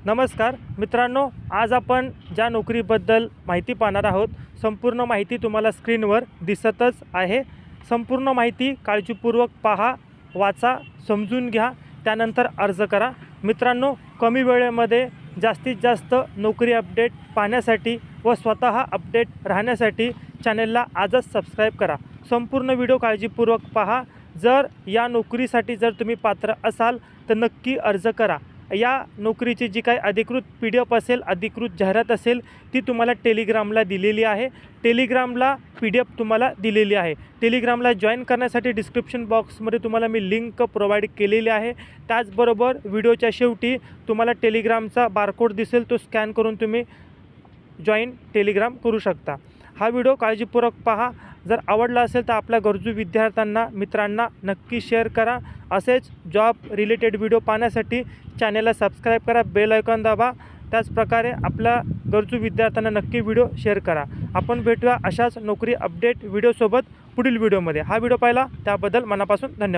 नमस्कार मित्रांनो, आज आपण ज्या नोकरीबद्दल माहिती पाहणार आहोत, संपूर्ण माहिती तुम्हाला स्क्रीनवर दिसतच आहे। संपूर्ण माहिती काळजीपूर्वक पहा, वाचा, समजून घ्या, त्यानंतर अर्ज करा। मित्रांनो, कमी वेळेमध्ये जास्तीत जास्त नोकरी अपडेट पाहण्यासाठी व स्वतः अपडेट राहण्यासाठी चॅनलला आजच सबस्क्राईब करा। संपूर्ण व्हिडिओ काळजीपूर्वक पहा। जर या नोकरीसाठी जर तुम्ही पात्र असाल तर नक्की अर्ज करा। या नोकरीची जी काही अधिकृत PDF असेल, अधिकृत जाहिरात असेल, ती तुम्हाला टेलिग्रामला दिलेली आहे। टेलिग्रामला PDF तुम्हाला दिलेली आहे। टेलिग्रामला जॉईन करण्यासाठी डिस्क्रिप्शन बॉक्समध्ये तुम्हाला मी लिंक प्रोव्हाइड केलेली आहे। त्याचबरोबर व्हिडिओच्या शेवटी तुम्हाला टेलिग्रामचा बारकोड दिसेल, तो स्कॅन करून तुम्ही जॉईन टेलिग्राम करू शकता। हा व्हिडिओ काळजीपूर्वक पहा। जर आवडला असेल तर आपल्या गरजू विद्यार्थ्यांना, मित्रांना नक्की शेअर करा। असेच जॉब रिलेटेड व्हिडिओ पाहण्यासाठी चॅनलला सबस्क्राईब करा, बेल आयकॉन दाबा। त्याचप्रकारे आपल्या गरजू विद्यार्थ्यांना नक्की व्हिडिओ शेअर करा। आपण भेटूया अशाच नोकरी अपडेट व्हिडिओसोबत पुढील व्हिडिओमध्ये। हा व्हिडिओ पाहिला त्याबद्दल मनापासून धन्यवाद।